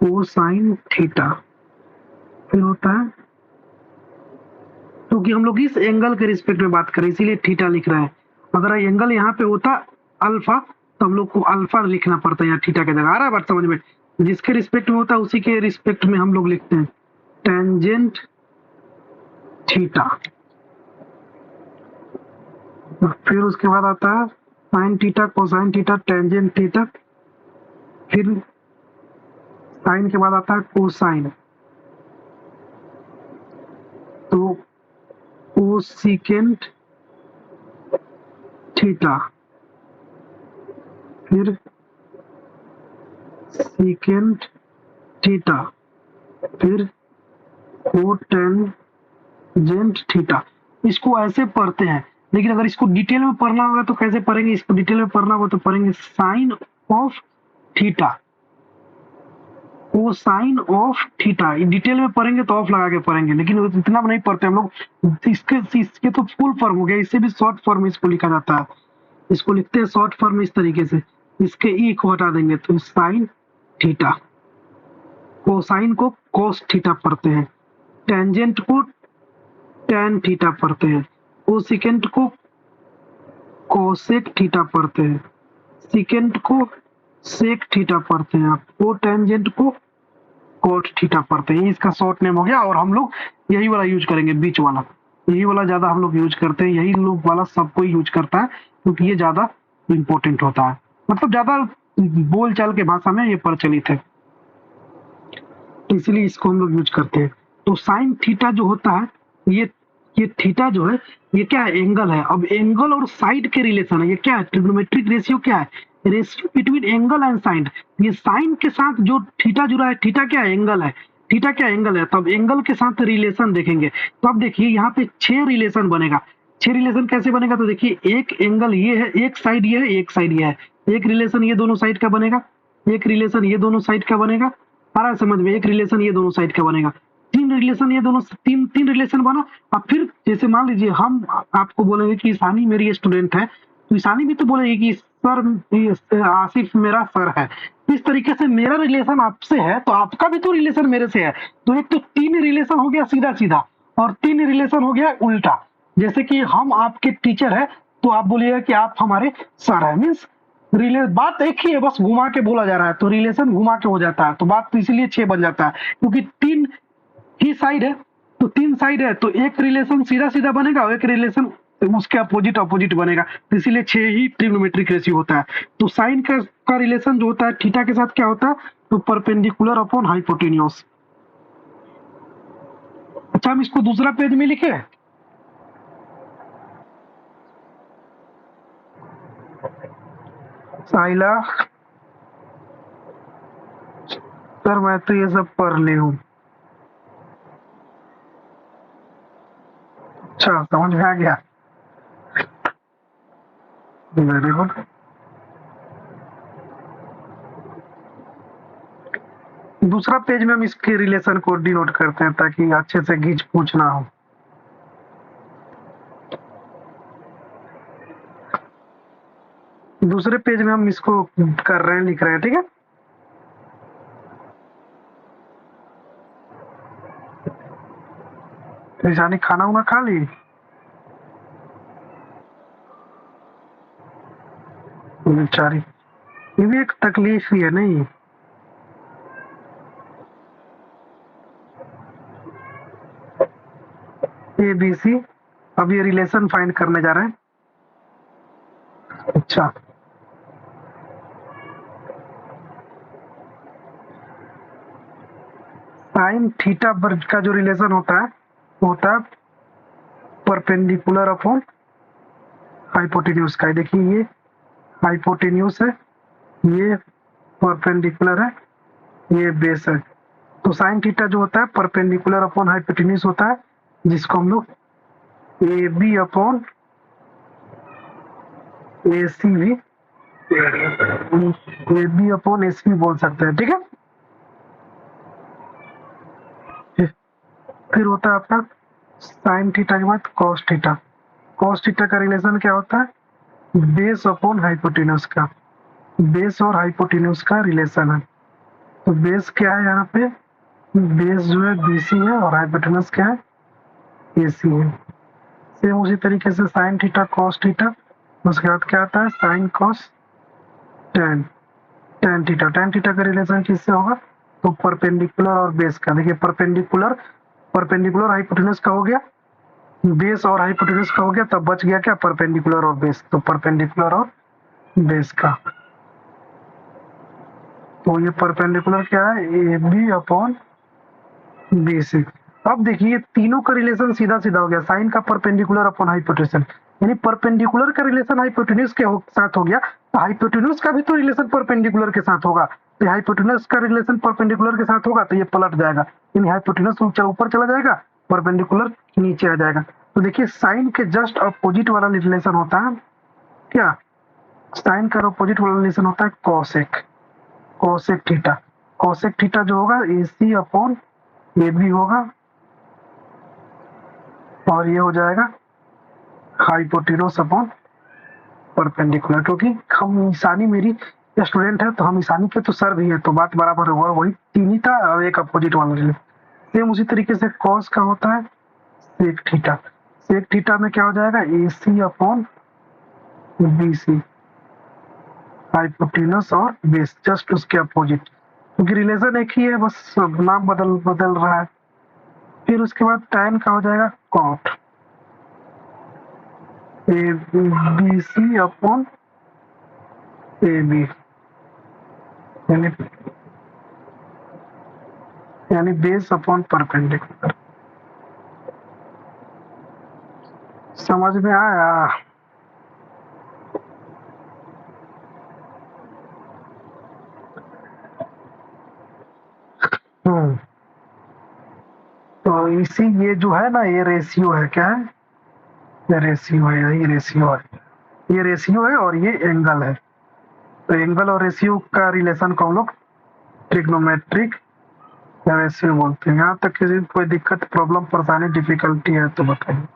कोसाइन थीटा। फिर होता है, क्योंकि हम लोग इस एंगल के रिस्पेक्ट में बात करें इसीलिए थीटा लिख रहे हैं। अगर एंगल यहाँ पे होता अल्फा तो हम लोग को अल्फा लिखना पड़ता है यहाँ थीटा के जगह। आ रहा है बात समझ में? जिसके रिस्पेक्ट में होता है उसी के रिस्पेक्ट में हम लोग लिखते हैं टेंजेंट थीटा। फिर उसके बाद आता है sine theta, cosine theta, tangent theta. फिर साइन के बाद आता है कोसाइन, तो कोसिकेंट थीटा। फिर सीकेंट थीटा। फिर कोटेंजेंट थीटा। इसको ऐसे पढ़ते हैं, लेकिन अगर इसको डिटेल में पढ़ना होगा तो कैसे पढ़ेंगे? इसको डिटेल में पढ़ना होगा तो पढ़ेंगे sine of theta, cosine of theta. Detail में पढ़ेंगे तो ऑफ लगा के पढ़ेंगे, लेकिन इतना नहीं पढ़ते हम लोग। इसके तो फुल फॉर्म हो गया, इससे भी शॉर्ट फॉर्म इसको लिखा जाता है। इसको लिखते हैं शॉर्ट फॉर्म इस तरीके से, इसके ई को हटा देंगे तो साइन थीटा। कोसाइन को कोस थीटा पढ़ते हैं, टेंजेंट को टैन थीटा पढ़ते हैं, कोसिकेंट को कोसेक थीटा पढ़ते हैं, सिकेंट को सेक थीटा पढ़ते हैं, कोटेंजेंट को कोट थीटा पढ़ते हैं। इसका शॉर्ट नेम हो गया। और हम लोग यही वाला यूज करेंगे, बीच वाला। यही वाला ज्यादा हम लोग यूज करते हैं, यही लोग वाला सबको यूज करता है, क्योंकि ये ज्यादा इंपॉर्टेंट होता है, मतलब ज्यादा बोल चाल के भाषा में ये प्रचलित है, इसलिए इसको हम लोग यूज करते हैं। तो साइन थीटा जो होता है, ये थीटा जो है ये क्या है? एंगल है। अब एंगल और साइड के रिलेशन है, ये क्या है? ट्रिग्नोमेट्रिक रेशियो क्या है? Ratio between angle and sine. ये साइन के साथ जो थीटा जुड़ा है, थीटा क्या है? एंगल है। थीटा क्या एंगल है? तब एंगल के साथ रिलेशन देखेंगे। तो अब देखिए यहाँ पे 6 रिलेशन बनेगा। 6 रिलेशन कैसे बनेगा? तो देखिए एक एंगल ये है, एक साइड ये है, एक साइड ये है। एक रिलेशन ये दोनों साइड का बनेगा, एक रिलेशन ये दोनों साइड का बनेगा। आ रहा है समझ में? एक रिलेशन ये दोनों साइड का बनेगा, 3 रिलेशन ये दोनों, तीन रिलेशन बना। अब फिर जैसे मान लीजिए हम आपको बोलेंगे कि ईशानी मेरी स्टूडेंट है, तो ईशानी भी तो बोलेगी कि सर आसिफ मेरा सर है। इस तरीके से मेरा रिलेशन आपसे है तो आपका भी तो रिलेशन मेरे से है। तो एक तो 3 रिलेशन हो गया सीधा सीधा, और 3 रिलेशन हो गया उल्टा। जैसे कि हम आपके टीचर है तो आप बोलिएगा कि आप हमारे सर है, मीन्स बात एक ही है, बस घुमा के बोला जा रहा है, तो रिलेशन घुमा के हो जाता है। तो बात तो इसीलिए 6 बन जाता है, क्योंकि 3 ही साइड है, तो 3 साइड है, तो एक रिलेशन सीधा सीधा बनेगा और एक रिलेशन उसके अपोजिट अपोजिट बनेगा, तो इसीलिए 6 ही ट्रिग्नोमेट्रिक रेशियो होता है। तो साइन का रिलेशन जो होता है थीटा के साथ क्या होता है? तो परपेंडिकुलर अपॉन हाइपोटेन्यूज। अच्छा, हम इसको दूसरा पेज में लिखे, साइला सर मैं तो ये सब पढ़ ली हूँ। अच्छा, समझ में आ गया, वेरी गुड। दूसरा पेज में हम इसके रिलेशन को डिनोट करते हैं ताकि अच्छे से घींच पूछ ना हो। दूसरे पेज में हम इसको कर रहे हैं, लिख रहे हैं। ठीक है, ईशानी खाना उना खा ली? बेचारी, ये भी एक तकलीफ ही है नहीं? ए बी सी, अब ये रिलेशन फाइंड करने जा रहे हैं। अच्छा, साइन थीटा का जो रिलेशन होता है वो होता है परपेंडिकुलर अपॉन हाइपोटेन्यूज का। देखिए ये हाइपोटेन्यूज है, ये परपेंडिकुलर है, ये बेस है। तो साइन थीटा जो होता है परपेंडिकुलर अपॉन हाइपोटेन्यूज होता है, जिसको हम लोग ए बी अपॉन ए सी भी, ए बी अपॉन एस भी बोल सकते हैं, ठीक है। फिर होता है आपका साइन थीटा के बाद कॉस थीटा। कॉस थीटा का रिलेशन क्या होता है, बेस अपॉन हाइपोटेन्यूज का, बेस और हाइपोटेन्यूज का रिलेशन है। तो बेस क्या है यहाँ पे, बेस जो है बीसी है और हाइपोटेन्यूज क्या है, एसी है। सेम उसी तरीके से साइन थीटा कॉस थीटा, उसके बाद क्या आता है sine cos tan, tan theta. Tan theta का रिलेशन किससे होगा, तो परपेंडिकुलर और बेस का। देखिए परपेंडिकुलर, परपेंडिकुलर हाइपोटेन्यूज का हो गया, बेस और हाइपोटेन्यूज का हो गया, तब बच गया क्या, परपेंडिकुलर और बेस। तो परपेंडिकुलर और बेस का, तो ये परपेंडिकुलर क्या है, A B upon B C. अब देखिए तीनों का रिलेशन सीधा सीधा हो गया, साइन का परपेंडिकुलर अपॉन हाइपोटेन्यूज, यानी परपेंडिकुलर का रिलेशन हाइपोटेन्यूज के साथ हो गया, तो हाइपोटेन्यूज का भी तो रिलेशन परपेंडिकुलर के साथ होगा। तो हाइपोटेन्यूज का रिलेशन परपेंडिकुलर के साथ होगा तो ये पलट जाएगा, यानी हाइपोटेन्यूज ऊपर चला जाएगा, परपेंडिकुलर नीचे आ जाएगा। तो देखिए साइन के जस्ट अपोजिट वाला रिलेशन होता है क्या, साइन का अपोजिट वाला रिलेशन होता है cosec, cosec theta. Cosec theta जो होगा ए सी अपॉन ए बी होगा, और ये हो जाएगा हाइपोटेन्यूज अपॉन परपेंडिकुलर। क्योंकि हम ईशानी मेरी स्टूडेंट है तो हम ईशानी के तो सर भी है, तो बात बराबर होगा, वही तीन ही था और एक अपोजिट वाला रिलेशन। सेम उसी तरीके से कॉस का होता है सेक थीटा। सेक थीटा में क्या हो जाएगा, ए सी अपॉन बी सी, हाइपोटेन्यूज और बेस जस्ट उसके अपोजिट, क्योंकि रिलेशन एक ही है, बस नाम बदल बदल रहा है। फिर उसके बाद tan का हो जाएगा cot, A B C upon A B, यानी यानी बेस अपॉन परपेंडिकुलर। समझ में आया। हम्म, तो इसी ये जो है ना, ये रेशियो है, क्या है, ये रेशियो है, यही रेशियो है, ये रेशियो है और ये एंगल है। तो एंगल और रेशियो का रिलेशन को हम लोग ट्रिग्नोमेट्रिक रेशियो बोलते हैं। यहाँ तक किसी कोई दिक्कत प्रॉब्लम परेशानी डिफिकल्टी है तो बताइए।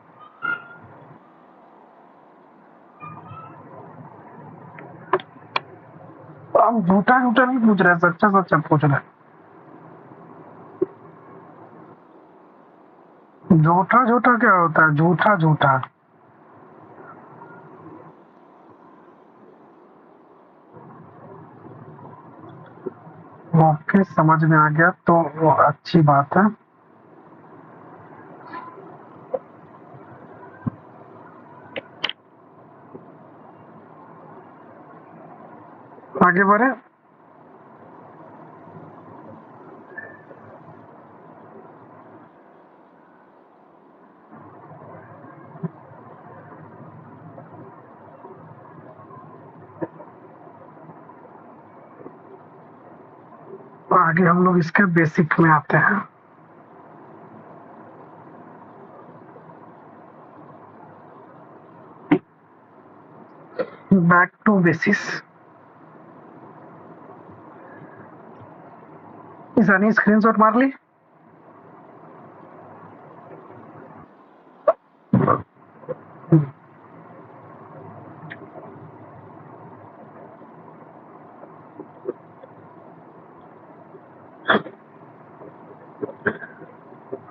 हम झूठा झूठा नहीं पूछ रहे, सच्चा सच्चा पूछ रहे। झूठा झूठा क्या होता है, झूठा झूठा। ओके समझ में आ गया तो वो अच्छी बात है। आगे बढ़े। आगे हम लोग इसके बेसिक में आते हैं। Back to basics. Ishani screenshot मार ली।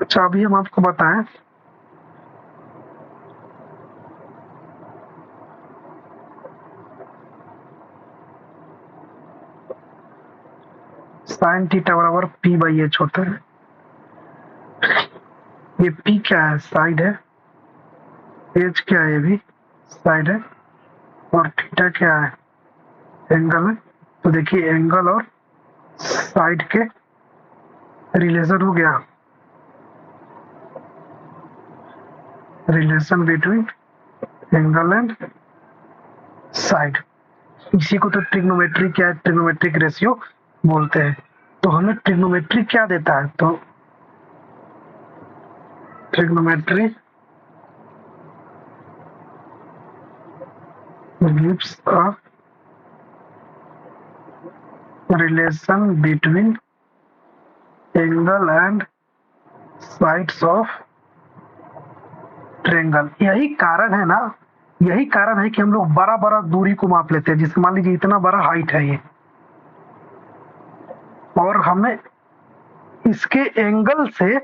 अच्छा अभी हम आपको बताएं, साइन थीटा बराबर पी बाई एच होता है। ये पी क्या है, साइड है, एच क्या है, ये भी साइड है, और थीटा क्या है, एंगल है। तो देखिए एंगल और साइड के रिलेशन हो गया, relation between angle and side. इसी को तो ट्रिग्नोमेट्री क्या है, ट्रिग्नोमेट्रिक रेशियो बोलते हैं। तो हमें ट्रिग्नोमेट्री क्या देता है, तो trigonometry gives a relation between angle and sides of triangle. यही कारण है ना, यही कारण है कि हम लोग बड़ा बड़ा दूरी को माप लेते हैं। जैसे मान लीजिए इतना बड़ा हाइट है ये, और हमें इसके एंगल से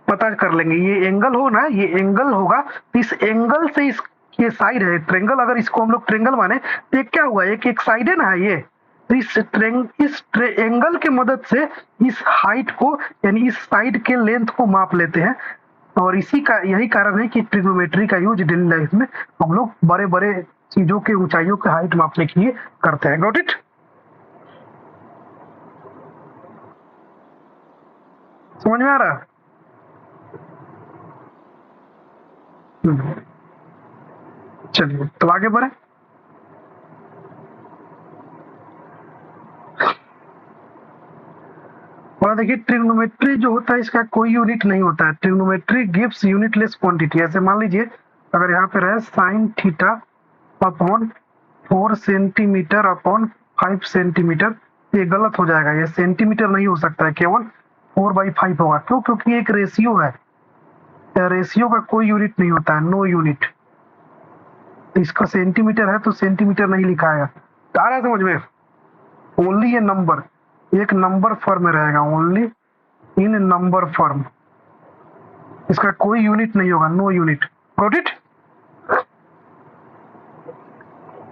पता कर लेंगे। ये एंगल हो ना, ये एंगल होगा, इस एंगल से इस ये साइड है ट्रेंगल। अगर इसको हम लोग ट्रेंगल माने तो ये क्या हुआ, एक साइड है ना ये। तो इस एंगल के मदद से इस हाइट को यानी इस साइड के लेंथ को माप लेते हैं। और इसी का यही कारण है कि ट्रिग्नोमेट्री का यूज डेली लाइफ में हम लोग बड़े बड़े चीजों के ऊंचाइयों के हाइट मापने के लिए करते हैं। Got it? समझ में आ रहा है? चलिए तो आगे बढ़े। और देखिए ट्रिग्नोमेट्री जो होता है इसका कोई यूनिट नहीं होता है। Trigonometry gives unitless quantity. ऐसे मान लीजिए अगर यहाँ पे रहे sine theta upon 4 centimetre upon 5 centimetre, ये गलत हो जाएगा। ये सेंटीमीटर नहीं हो सकता है, केवल 4/5 होगा। क्यों? क्योंकि एक रेशियो है, रेशियो का कोई यूनिट नहीं होता है, नो यूनिट। इसका सेंटीमीटर है तो सेंटीमीटर नहीं लिखा है। आ रहा है समझ में? ओनली ये नंबर, एक नंबर फॉर्म में रहेगा, ओनली इन नंबर फॉर्म। इसका कोई यूनिट नहीं होगा, नो यूनिट। Got it?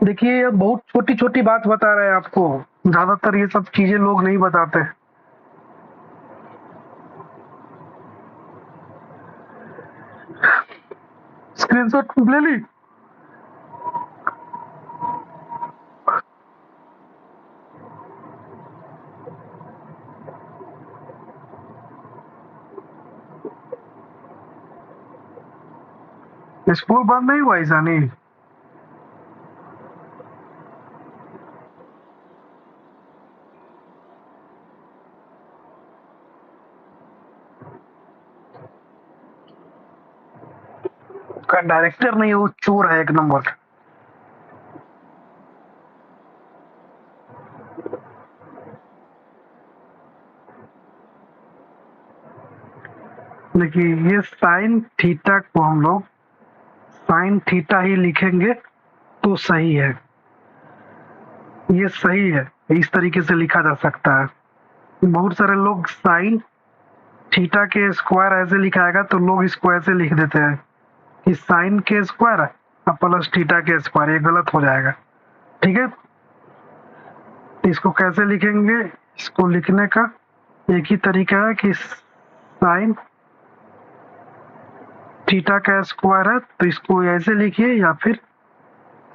देखिए ये बहुत छोटी छोटी बात बता रहे हैं आपको, ज्यादातर ये सब चीजें लोग नहीं बताते। स्क्रीनशॉट ले ली? स्कूल बंद नहीं हुआ ऐसा नहीं? का डायरेक्टर नहीं, वो चोर है एक नंबर। देखिए ये साइन थीटा को हम लोग साइन थीटा ही लिखेंगे तो सही है, ये सही है, इस तरीके से लिखा जा सकता है। बहुत सारे लोग साइन थीटा के स्क्वायर ऐसे लिखाएगा तो लोग इसको ऐसे लिख देते हैं कि साइन के स्क्वायर प्लस थीटा के स्क्वायर, ये गलत हो जाएगा। ठीक है, इसको कैसे लिखेंगे? इसको लिखने का एक ही तरीका है कि साइन थीटा का स्क्वायर है तो इसको ऐसे लिखिए, या फिर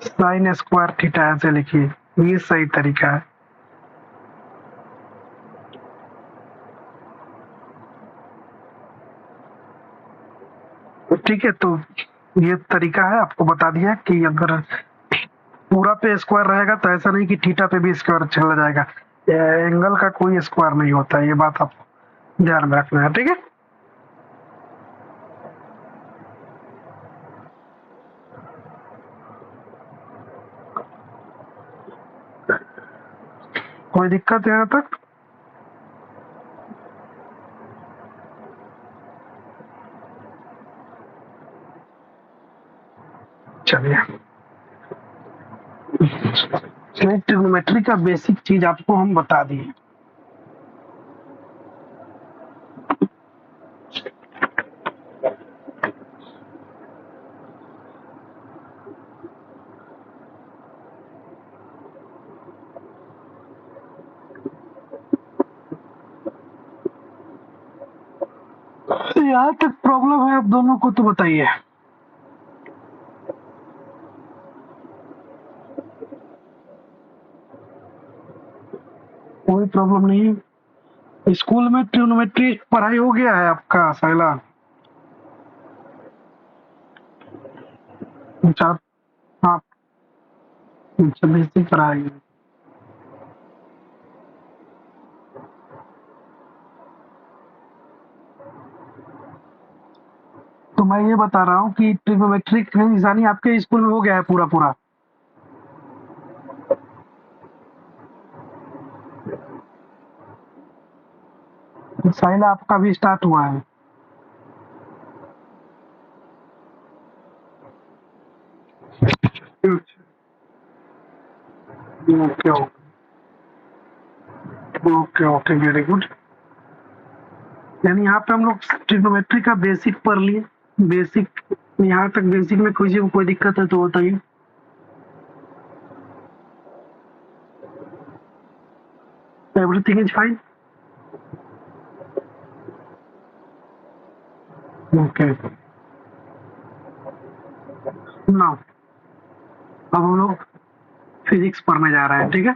साइन स्क्वायर थीटा ऐसे लिखिए, ये सही तरीका है। ठीक है, तो ये तरीका है, आपको बता दिया कि अगर पूरा पे स्क्वायर रहेगा तो ऐसा नहीं कि थीटा पे भी स्क्वायर चला जाएगा। एंगल का कोई स्क्वायर नहीं होता है, ये बात आपको ध्यान में रखना है। ठीक है, कोई दिक्कत है यहाँ तक? चलिए, ट्रिग्नोमेट्री का बेसिक चीज आपको हम बता दिए। यहाँ तक प्रॉब्लम है आप दोनों को तो बताइए। कोई प्रॉब्लम नहीं है। स्कूल में ट्रिग्नोमेट्री पढ़ाई हो गया है आपका साइला? अच्छा, हाँ, अच्छा, बेसिक पढ़ाई है। तो मैं ये बता रहा हूँ कि ट्रिग्नोमेट्रिक निशानी आपके स्कूल में हो गया है पूरा पूरा। साहिल आपका भी स्टार्ट हुआ है। Okay okay okay, very good. यानी यहाँ पे हम लोग ट्रिग्नोमेट्री का बेसिक पढ़ लिए। बेसिक, यहाँ तक बेसिक में कोई दिक्कत है तो बताइए। Everything is fine. Okay, now अब हम लोग फिजिक्स पढ़ने जा रहे हैं, ठीक है।